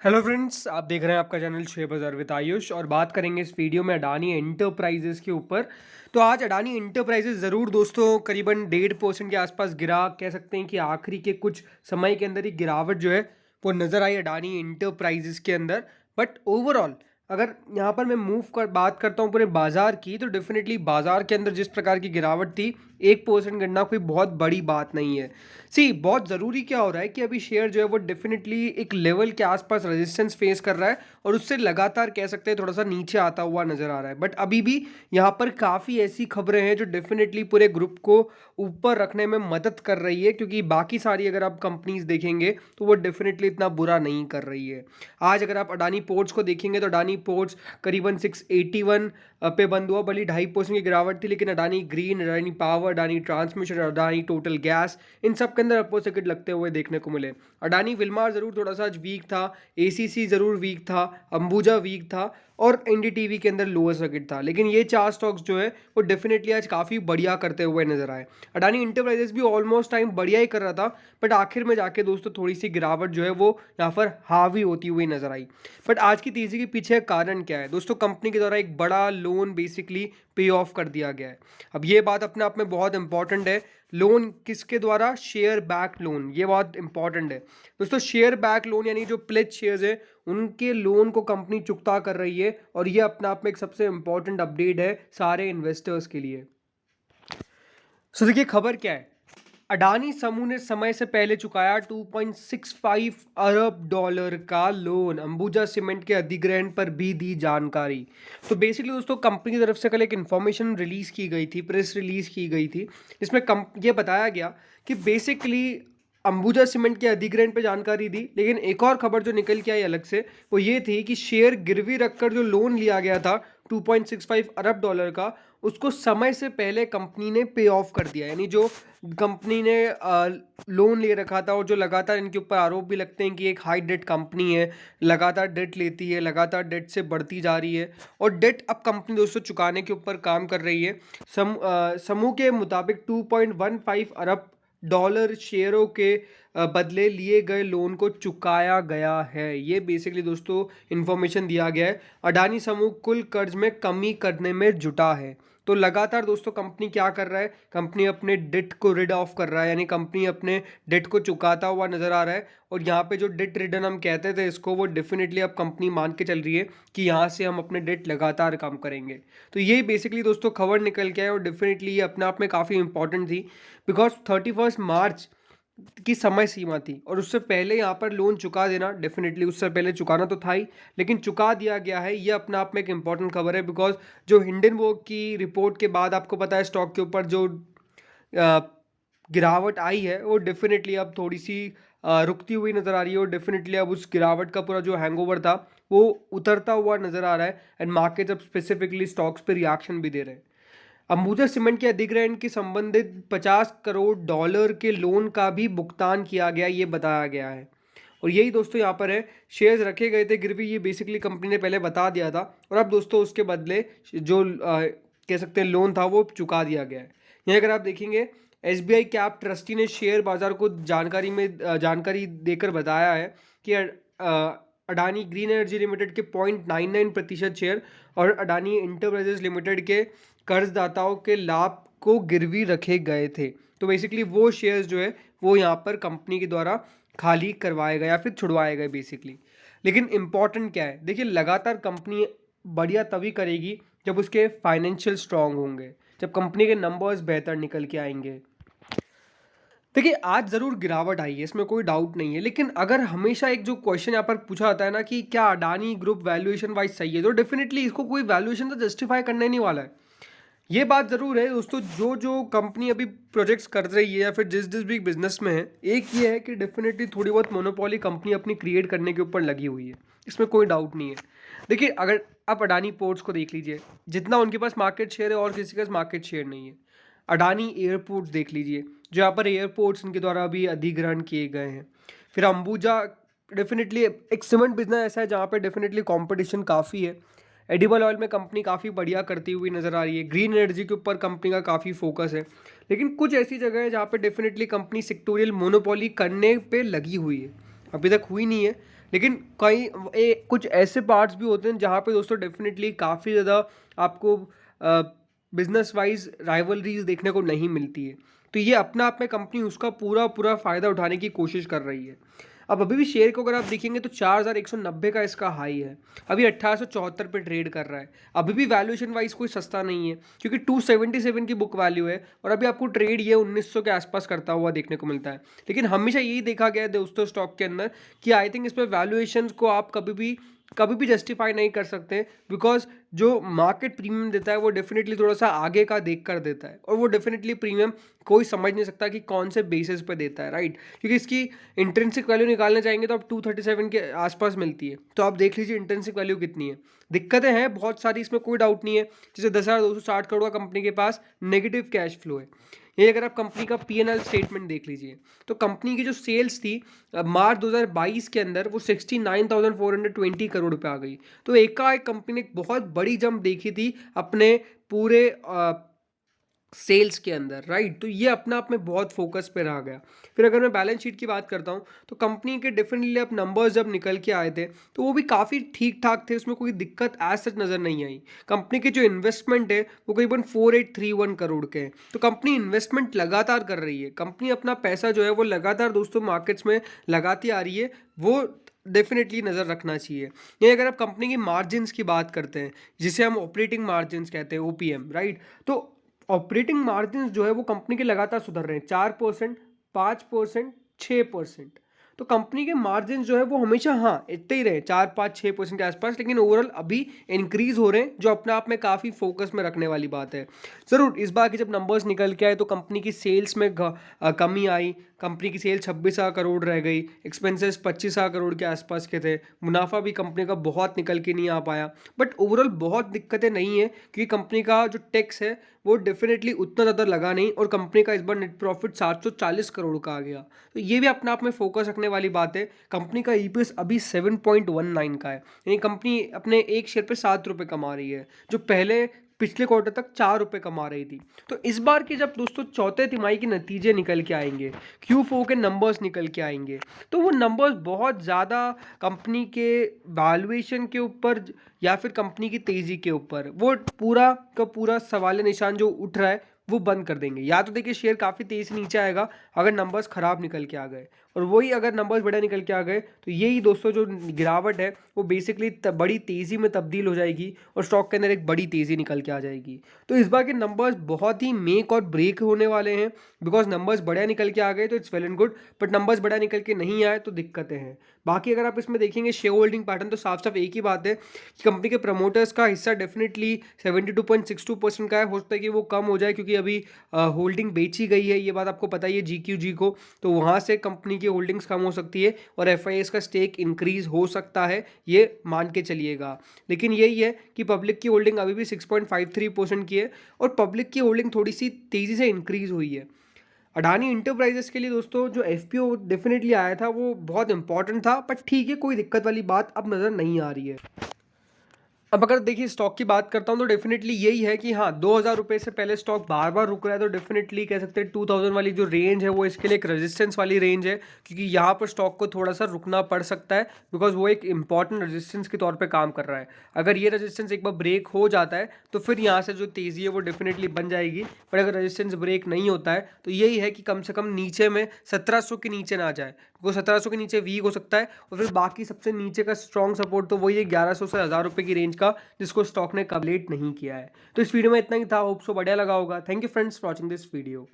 Hello friends, आप देख रहे हैं आपका चैनल शेयर बाजार विद आयुष और बात करेंगे इस वीडियो में अडानी एंटरप्राइजेस के ऊपर। तो आज अडानी एंटरप्राइजेस ज़रूर दोस्तों करीबन 1.5% के आसपास गिरा, कह सकते हैं कि आखिरी के कुछ समय के अंदर ही गिरावट जो है वो नज़र आई अडानी एंटरप्राइजेस के अंदर। बट ओवरऑल अगर यहाँ पर मैं मूव कर बात करता हूँ पूरे बाजार की, तो डेफिनेटली बाजार के अंदर जिस प्रकार की गिरावट थी, 1% गिरना कोई बहुत बड़ी बात नहीं है। सी बहुत ज़रूरी क्या हो रहा है कि अभी शेयर जो है वो डेफिनेटली एक लेवल के आसपास रेजिस्टेंस फेस कर रहा है और उससे लगातार कह सकते हैं थोड़ा सा नीचे आता हुआ नज़र आ रहा है। बट अभी भी यहाँ पर काफ़ी ऐसी खबरें हैं जो डेफिनेटली पूरे ग्रुप को ऊपर रखने में मदद कर रही है, क्योंकि बाकी सारी अगर आप कंपनीज देखेंगे तो वो डेफिनेटली इतना बुरा नहीं कर रही है। आज अगर आप अडानी पोर्ट्स को देखेंगे तो अडानी पोर्ट्स करीबन 681 पे बंद हुआ, भले 2.5% की गिरावट थी, लेकिन Adani Green, Adani Power, Adani Transmission, Adani Total Gas, इन सब के अंदर अपोज सर्किट लगते हुए देखने को मिले। अडानी विल्मार जरूर थोड़ा सा आज वीक था, एसीसी जरूर वीक था, अंबुजा वीक था और एनडीटीवी के अंदर लोअर सर्किट था, लेकिन ये चार स्टॉक्स जो है वो डेफिनेटली आज काफ़ी बढ़िया करते हुए नजर आए। अडानी इंटरप्राइजेस भी ऑलमोस्ट टाइम बढ़िया ही कर रहा था, बट आखिर में जाके दोस्तों थोड़ी सी गिरावट जो है वो यहाँ पर हावी होती हुई नजर आई। बट आज की तेजी के पीछे कारण क्या है दोस्तों? कंपनी के द्वारा एक बड़ा लोन बेसिकली पे ऑफ कर दिया गया है। अब ये बात अपने आप में बहुत इंपॉर्टेंट है। लोन किसके द्वारा? शेयर बैक लोन, ये बहुत इंपॉर्टेंट है दोस्तों। शेयर बैक लोन यानी जो प्लेज शेयर्स है उनके लोन को कंपनी चुकता कर रही है, और ये अपने आप में एक सबसे इंपॉर्टेंट अपडेट है सारे इन्वेस्टर्स के लिए। सो देखिए खबर क्या है। अडानी समूह ने समय से पहले चुकाया 2.65 अरब डॉलर का लोन, अंबुजा सीमेंट के अधिग्रहण पर भी दी जानकारी। तो बेसिकली दोस्तों कंपनी की तरफ से कल एक इन्फॉर्मेशन रिलीज की गई थी, प्रेस रिलीज की गई थी, जिसमें ये बताया गया कि बेसिकली अंबुजा सीमेंट के अधिग्रहण पे जानकारी दी। लेकिन एक और खबर जो निकल के आई अलग से, वो ये थी कि शेयर गिरवी रखकर जो लोन लिया गया था 2.65 अरब डॉलर का, उसको समय से पहले कंपनी ने पे ऑफ कर दिया। यानी जो कंपनी ने लोन ले रखा था, और जो लगातार इनके ऊपर आरोप भी लगते हैं कि एक हाई डेट कंपनी है, लगातार डेट लेती है, लगातार डेट से बढ़ती जा रही है, और डेट अब कंपनी दोस्तों चुकाने के ऊपर काम कर रही है। समूह के मुताबिक 2.15 अरब डॉलर शेयरों के बदले लिए गए लोन को चुकाया गया है। ये बेसिकली दोस्तों इन्फॉर्मेशन दिया गया है। अडानी समूह कुल कर्ज में कमी करने में जुटा है। तो लगातार दोस्तों कंपनी क्या कर रहा है? कंपनी अपने डेट को रिड ऑफ कर रहा है, यानी कंपनी अपने डेट को चुकाता हुआ नजर आ रहा है। और यहाँ पे जो डेट रिडन हम कहते थे इसको, वो डेफिनेटली अब कंपनी मान के चल रही है कि यहाँ से हम अपने डेट लगातार कम करेंगे। तो ये बेसिकली दोस्तों खबर निकल के आए, और डेफिनेटली ये अपने आप में काफ़ी इंपॉर्टेंट थी, बिकॉज 31 मार्च की समय सीमा थी, और उससे पहले यहाँ पर लोन चुका देना, डेफिनेटली उससे पहले चुकाना तो था ही, लेकिन चुका दिया गया है। ये अपने आप में एक इंपॉर्टेंट खबर है, बिकॉज जो हिंडनबर्ग की रिपोर्ट के बाद आपको पता है स्टॉक के ऊपर जो गिरावट आई है वो डेफिनेटली अब थोड़ी सी रुकती हुई नज़र आ रही है, और डेफिनेटली अब उस गिरावट का पूरा जो हैंगओवर था वो उतरता हुआ नज़र आ रहा है, एंड मार्केट अब स्पेसिफिकली स्टॉक्स पे रिएक्शन भी दे रहे हैं। अंबुजा सीमेंट के अधिग्रहण के संबंधित 50 करोड़ डॉलर के लोन का भी भुगतान किया गया, ये बताया गया है। और यही दोस्तों यहाँ पर है, शेयर्स रखे गए थे गिरवी, ये बेसिकली कंपनी ने पहले बता दिया था, और अब दोस्तों उसके बदले जो कह सकते हैं लोन था वो चुका दिया गया है। यहाँ अगर आप देखेंगे, एसबीआई कैप ट्रस्टी ने शेयर बाजार को जानकारी देकर बताया है कि अडानी ग्रीन एनर्जी लिमिटेड के 0.99% शेयर और अडानी इंटरप्राइजेस लिमिटेड के कर्जदाताओं के लाभ को गिरवी रखे गए थे। तो बेसिकली वो शेयर्स जो है वो यहाँ पर कंपनी के द्वारा खाली करवाए गए या फिर छुड़वाए गए बेसिकली। लेकिन इंपॉर्टेंट क्या है, देखिए लगातार कंपनी बढ़िया तभी करेगी जब उसके फाइनेंशियल स्ट्रांग होंगे, जब कंपनी के नंबर्स बेहतर निकल के आएंगे। देखिए आज ज़रूर गिरावट आई है, इसमें कोई डाउट नहीं है, लेकिन अगर हमेशा एक जो क्वेश्चन यहाँ पर पूछा जाता है ना कि क्या अडानी ग्रुप वैल्यूएशन वाइज सही है, तो डेफिनेटली इसको कोई वैल्यूएशन तो जस्टिफाई करने नहीं वाला है। ये बात ज़रूर है दोस्तों, जो जो कंपनी अभी प्रोजेक्ट्स कर रही है या फिर जिस जिस भी बिजनेस में है, एक ये है कि डेफिनेटली थोड़ी बहुत मोनोपोली कंपनी अपनी क्रिएट करने के ऊपर लगी हुई है, इसमें कोई डाउट नहीं है। देखिए अगर आप अडानी पोर्ट्स को देख लीजिए, जितना उनके पास मार्केट शेयर है और किसी के पास मार्केट शेयर नहीं है। अडानी एयरपोर्ट्स देख लीजिए, जो यहाँ पर एयरपोर्ट्स इनके द्वारा अभी अधिग्रहण किए गए हैं। फिर अंबुजा, डेफिनेटली एक सीमेंट बिजनेस ऐसा है जहाँ पे डेफिनेटली कंपटीशन काफ़ी है। एडिबल ऑयल में कंपनी काफ़ी बढ़िया करती हुई नज़र आ रही है। ग्रीन एनर्जी के ऊपर कंपनी का काफ़ी फोकस है। लेकिन कुछ ऐसी जगह है जहाँ पे डेफिनेटली कंपनी सेक्टोरियल मोनोपोली करने पे लगी हुई है। अभी तक हुई नहीं है। लेकिन कुछ ऐसे पार्ट्स भी होते हैं जहाँ पे दोस्तों डेफिनेटली काफ़ी ज़्यादा आपको बिजनेस वाइज राइवलरीज देखने को नहीं मिलती है। तो ये अपना आप में कंपनी उसका पूरा पूरा फ़ायदा उठाने की कोशिश कर रही है। अब अभी भी शेयर को अगर आप देखेंगे तो 4190 का इसका हाई है, अभी 1874 पे ट्रेड कर रहा है। अभी भी वैल्यूएशन वाइज कोई सस्ता नहीं है, क्योंकि 277 की बुक वैल्यू है और अभी आपको ट्रेड ये 1900 के आसपास करता हुआ देखने को मिलता है। लेकिन हमेशा यही देखा गया है दोस्तों स्टॉक के अंदर कि आई थिंक इस पर वैल्यूएशन को आप कभी भी जस्टिफाई नहीं कर सकते, बिकॉज जो मार्केट प्रीमियम देता है वो डेफिनेटली थोड़ा सा आगे का देख कर देता है, और वो डेफिनेटली प्रीमियम कोई समझ नहीं सकता कि कौन से बेसिस पे देता है, राइट। क्योंकि इसकी इंट्रिंसिक वैल्यू निकालना चाहेंगे तो आप 237 के आसपास मिलती है। तो आप देख लीजिए इंट्रिंसिक वैल्यू कितनी है। दिक्कतें हैं बहुत सारी, इसमें कोई डाउट नहीं है। जैसे 10,260 करोड़ का कंपनी के पास नेगेटिव कैश फ्लो है। ये अगर आप कंपनी का P&L स्टेटमेंट देख लीजिए तो कंपनी की जो सेल्स थी मार्च 2022 के अंदर वो 69,420 करोड़ रुपए आ गई। तो एकाएक कंपनी ने एक बहुत बड़ी जंप देखी थी अपने पूरे सेल्स के अंदर, राइट। तो ये अपना आप में बहुत फोकस पे रहा गया। फिर अगर मैं बैलेंस शीट की बात करता हूँ तो कंपनी के डेफिनेटली अब नंबर्स जब निकल के आए थे तो वो भी काफ़ी ठीक ठाक थे, उसमें कोई दिक्कत एज सच नज़र नहीं आई। कंपनी के जो इन्वेस्टमेंट है वो करीबन 4831 करोड़ के हैं। तो कंपनी इन्वेस्टमेंट लगातार कर रही है, कंपनी अपना पैसा जो है वो लगातार दोस्तों मार्केट्स में लगाती आ रही है, वो डेफिनेटली नज़र रखना चाहिए। ये अगर आप कंपनी की मार्जिन्स की बात करते हैं जिसे हम ऑपरेटिंग मार्जिन्स कहते हैं, OPM, राइट। तो ऑपरेटिंग मार्जिन जो है वो कंपनी के लगातार सुधर रहे हैं, 4%, 5%, 6%। तो कंपनी के मार्जिन जो है वो हमेशा इतने ही रहे, 4, 5, 6% के आसपास, लेकिन ओवरऑल अभी इंक्रीज हो रहे हैं, जो अपने आप में काफ़ी फोकस में रखने वाली बात है। ज़रूर इस बार के जब नंबर्स निकल के आए तो कंपनी की सेल्स में कमी आई। कंपनी की सेल 26,000 करोड़ रह गई, एक्सपेंसेस 25,000 करोड़ के आसपास के थे, मुनाफा भी कंपनी का बहुत निकल के नहीं आ पाया। बट ओवरऑल बहुत दिक्कतें नहीं है, क्योंकि कंपनी का जो टैक्स है वो डेफिनेटली उतना ज़्यादा लगा नहीं, और कंपनी का इस बार नेट प्रॉफिट 740 करोड़ का आ गया। तो ये भी अपने आप में फोकस रखने वाली बात है। कंपनी का EPS अभी 7.19 का है, यानी कंपनी अपने एक शेयर पे 7 रुपये कमा रही है, जो पहले पिछले क्वार्टर तक 4 रुपये कमा रही थी। तो इस बार के जब दोस्तों चौथे तिमाही के नतीजे निकल के आएंगे, Q4 के नंबर्स निकल के आएंगे, तो वो नंबर्स बहुत ज़्यादा कंपनी के वैल्यूएशन के ऊपर या फिर कंपनी की तेज़ी के ऊपर वो पूरा का पूरा सवाल निशान जो उठ रहा है वो बंद कर देंगे। या तो देखिए शेयर काफ़ी तेज़ नीचे आएगा अगर नंबर्स ख़राब निकल के आ गए, और वही अगर नंबर्स बढ़िया निकल के आ गए तो यही दोस्तों जो गिरावट है वो बेसिकली बड़ी तेज़ी में तब्दील हो जाएगी और स्टॉक के अंदर एक बड़ी तेज़ी निकल के आ जाएगी। तो इस बार के नंबर्स बहुत ही मेक और ब्रेक होने वाले हैं, बिकॉज नंबर्स बढ़िया निकल के आ गए तो it's well and good, but numbers बढ़िया निकल के नहीं आए तो दिक्कतें हैं। बाकी अगर आप इसमें देखेंगे शेयर होल्डिंग पैटर्न तो साफ साफ एक ही बात है कि कंपनी के प्रमोटर्स का हिस्सा डेफिनेटली 72.62% का है। हो सकता है कि वो कम हो जाए, क्योंकि अभी होल्डिंग बेची गई है, ये बात आपको पता ही है GQG को, तो वहाँ से कंपनी की होल्डिंग्स कम हो सकती है और FIS का स्टेक इंक्रीज हो सकता है, ये मान के चलिएगा। लेकिन यही है कि पब्लिक की होल्डिंग अभी भी 6.53% की है और पब्लिक की होल्डिंग थोड़ी सी तेज़ी से इंक्रीज हुई है। अडानी इंटरप्राइजेस के लिए दोस्तों जो FPO डेफिनेटली आया था वो बहुत इंपॉर्टेंट था, बट ठीक है, कोई दिक्कत वाली बात अब नज़र नहीं आ रही है। अब अगर देखिए स्टॉक की बात करता हूँ तो डेफिनेटली यही है कि 2,000 रुपये से पहले स्टॉक बार बार रुक रहा है, तो डेफिनेटली कह सकते हैं 2,000 वाली जो रेंज है वो इसके लिए एक रेजिस्टेंस वाली रेंज है, क्योंकि यहाँ पर स्टॉक को थोड़ा सा रुकना पड़ सकता है, बिकॉज वो एक इंपॉर्टेंट रेजिस्टेंस के तौर पे काम कर रहा है। अगर ये रेजिस्टेंस एक बार ब्रेक हो जाता है तो फिर यहाँ से जो तेज़ी है वो डेफिनेटली बन जाएगी, पर अगर रेजिस्टेंस ब्रेक नहीं होता है तो यही है कि कम से कम नीचे में 1700 के नीचे ना जाए, वो 1700 के नीचे वीक हो सकता है, और फिर बाकी सबसे नीचे का स्ट्रॉन्ग सपोर्ट तो वही है 1100 से 1000 रुपये की रेंज का, जिसको स्टॉक ने कवलेट नहीं किया है। तो इस वीडियो में इतना ही था, होप सो बढ़िया लगा होगा। Thank you friends for watching this video.